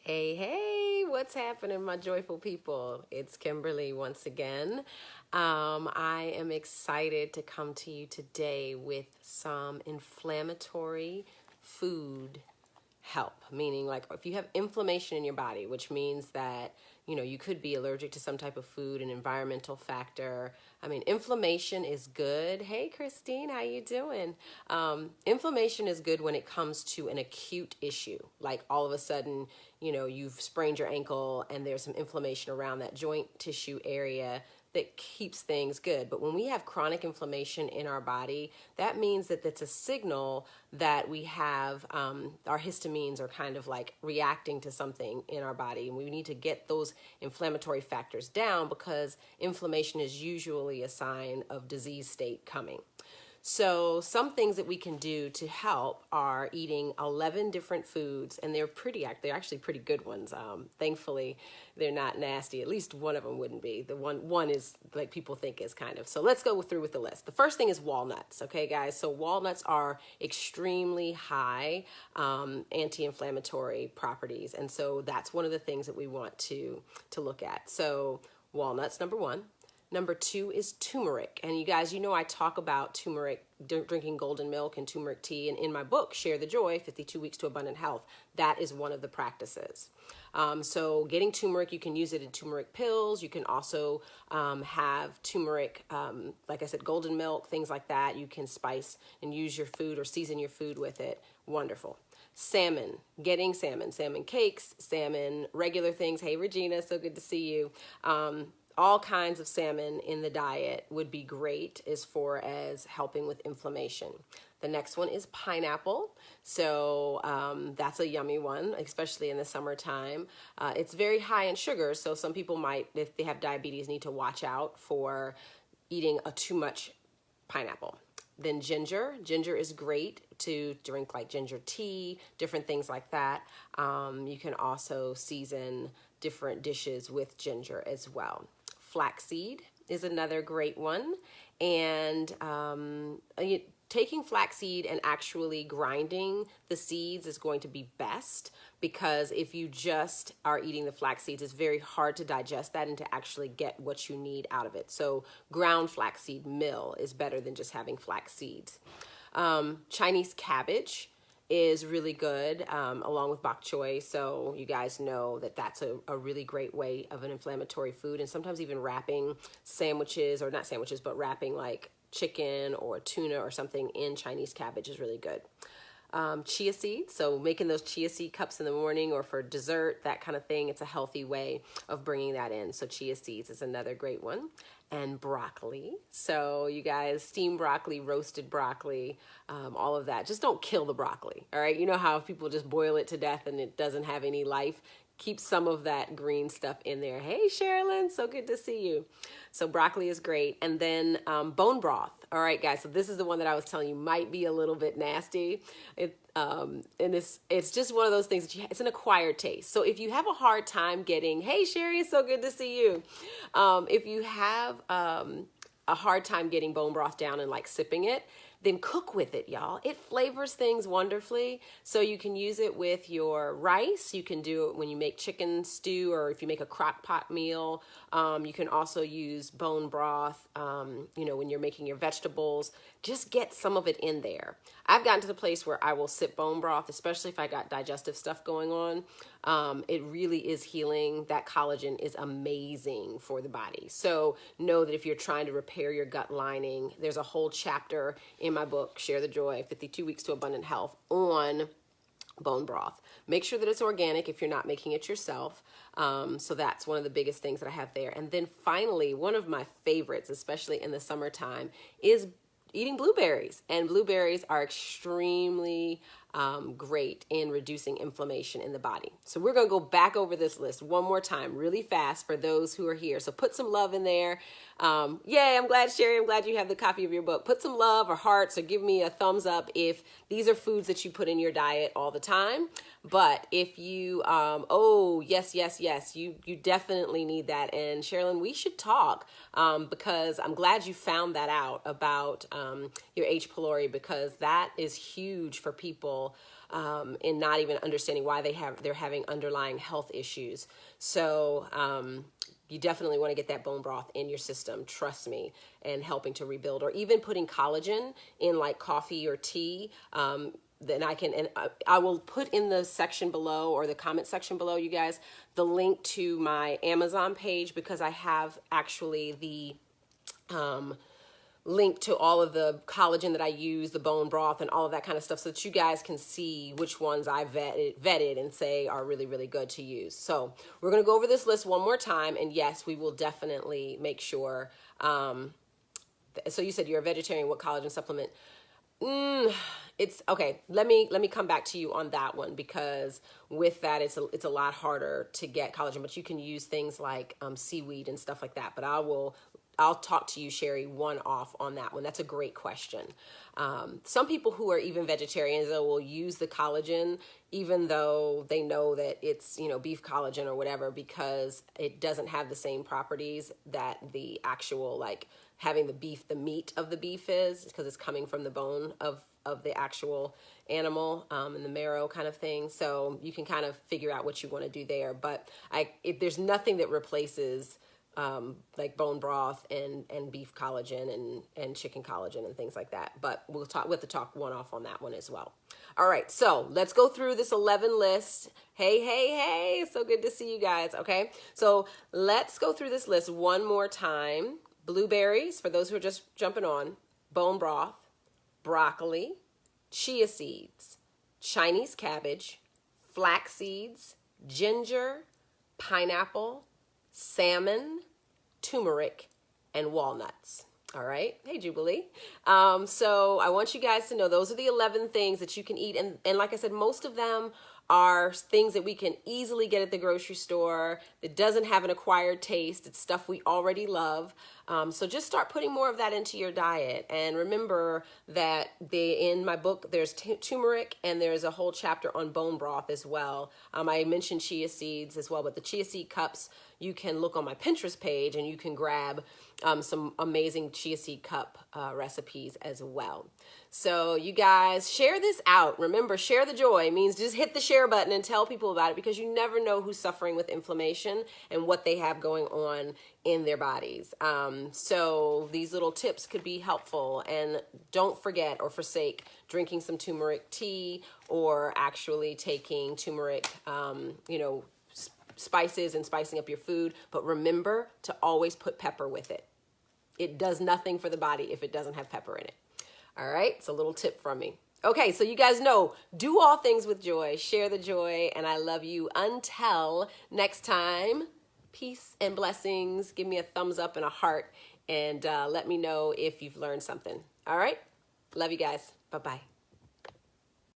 Hey, hey, what's happening, my joyful people? It's Kimberly once again. I am excited to come to you today with some inflammatory food help, meaning like if you have inflammation in your body, which means that you could be allergic to some type of food, an environmental factor. I mean, inflammation is good. Hey, Christine, how you doing? Inflammation is good when it comes to an acute issue, like all of a sudden, you've sprained your ankle and there's some inflammation around that joint tissue area that keeps things good. But when we have chronic inflammation in our body, that means that that's a signal that we have our histamines are kind of like reacting to something in our body. And we need to get those inflammatory factors down because inflammation is usually a sign of disease state coming. So some things that we can do to help are eating 11 different foods, and they're actually pretty good ones. Thankfully, they're not nasty. At least one of them wouldn't be. The one is like people think is kind of. So let's go through with the list. The first thing is walnuts. Okay, guys. So walnuts are extremely high anti-inflammatory properties, and so that's one of the things that we want to look at. So walnuts, number one. Number two is turmeric. And you guys, I talk about turmeric, drinking golden milk and turmeric tea. And in my book, Share the Joy, 52 Weeks to Abundant Health, that is one of the practices. So getting turmeric, you can use it in turmeric pills. You can also have turmeric, like I said, golden milk, things like that. You can spice and use your food or season your food with it. Wonderful. Salmon, getting salmon cakes, salmon, regular things. Hey, Regina, so good to see you. All kinds of salmon in the diet would be great as far as helping with inflammation. The next one is pineapple. So that's a yummy one, especially in the summertime. It's very high in sugar, so some people might, if they have diabetes, need to watch out for eating too much pineapple. Then ginger. Ginger is great to drink, like ginger tea, different things like that. You can also season different dishes with ginger as well. Flaxseed is another great one. And taking flaxseed and actually grinding the seeds is going to be best, because if you just are eating the flax seeds, it's very hard to digest that and to actually get what you need out of it. So ground flaxseed meal is better than just having flax seeds. Chinese cabbage is really good, along with bok choy. So you guys know that that's a really great way of an inflammatory food. And sometimes even wrapping sandwiches, or not sandwiches, but wrapping like chicken or tuna or something in Chinese cabbage is really good. Chia seeds, so making those chia seed cups in the morning or for dessert, that kind of thing. It's a healthy way of bringing that in. So chia seeds is another great one. And broccoli. So you guys, steamed broccoli, roasted broccoli, all of that. Just don't kill the broccoli, all right? You know how people just boil it to death and it doesn't have any life? Keep some of that green stuff in there. Hey, Sherilyn, so good to see you. So broccoli is great. And then bone broth. All right, guys, so this is the one that I was telling you might be a little bit nasty. And it's just one of those things that it's an acquired taste. So if you have a hard time getting, hey, Sherry, it's so good to see you. If you have a hard time getting bone broth down and like sipping it, then cook with it, y'all. It flavors things wonderfully. So you can use it with your rice. You can do it when you make chicken stew, or if you make a crock pot meal. You can also use bone broth, when you're making your vegetables. Just get some of it in there. I've gotten to the place where I will sip bone broth, especially if I got digestive stuff going on. It really is healing. That collagen is amazing for the body. So know that if you're trying to repair your gut lining, there's a whole chapter in my book, Share the Joy, 52 Weeks to Abundant Health, on bone broth. Make sure that it's organic if you're not making it yourself. So that's one of the biggest things that I have there. And then finally, one of my favorites, especially in the summertime, is eating blueberries. And blueberries are extremely great in reducing inflammation in the body. So we're going to go back over this list one more time really fast for those who are here. So put some love in there. Yay, I'm glad, Sherry, I'm glad you have the copy of your book. Put some love or hearts or give me a thumbs up if these are foods that you put in your diet all the time. But if you, yes, you definitely need that. And Sherilyn, we should talk because I'm glad you found that out about your H. pylori, because that is huge for people in not even understanding why they're having underlying health issues. So you definitely want to get that bone broth in your system, trust me, and helping to rebuild, or even putting collagen in like coffee or tea. Then I will put in the section below, or the comment section below, you guys, the link to my Amazon page, because I have actually the link to all of the collagen that I use, the bone broth and all of that kind of stuff, so that you guys can see which ones I vetted and say are really, really good to use. So we're going to go over this list one more time, and yes, we will definitely make sure. So you said you're a vegetarian. What collagen supplement? It's okay. Let me come back to you on that one, because with that, it's a lot harder to get collagen, but you can use things like seaweed and stuff like that. But I'll talk to you, Sherry, one off on that one. That's a great question. Some people who are even vegetarians, though, will use the collagen, even though they know that it's, beef collagen or whatever, because it doesn't have the same properties that the actual, like, having the meat of the beef is, because it's coming from the bone of the actual animal, and the marrow kind of thing. So you can kind of figure out what you want to do there. But there's nothing that replaces like bone broth and beef collagen and chicken collagen and things like that. But we'll have to talk one off on that one as well. All right, so let's go through this 11 list. Hey, so good to see you guys, okay? So let's go through this list one more time. Blueberries, for those who are just jumping on, bone broth, broccoli, chia seeds, Chinese cabbage, flax seeds, ginger, pineapple, salmon, turmeric, and walnuts. All right. Hey, Jubilee. So I want you guys to know those are the 11 things that you can eat. And like I said, most of them are things that we can easily get at the grocery store. That doesn't have an acquired taste. It's stuff we already love. So just start putting more of that into your diet. And remember that in my book, there's turmeric, and there's a whole chapter on bone broth as well. I mentioned chia seeds as well, but the chia seed cups, you can look on my Pinterest page and you can grab some amazing chia seed cup recipes as well. So you guys, share this out. Remember, share the joy means just hit the share button and tell people about it, because you never know who's suffering with inflammation and what they have going on in their bodies. So these little tips could be helpful. And don't forget or forsake drinking some turmeric tea, or actually taking turmeric, spices and spicing up your food. But remember to always put pepper with it. It does nothing for the body if it doesn't have pepper in it. All right, it's a little tip from me. Okay, so you guys know, do all things with joy, share the joy, and I love you. Until next time, peace and blessings. Give me a thumbs up and a heart, and let me know if you've learned something. All right, love you guys. Bye-bye.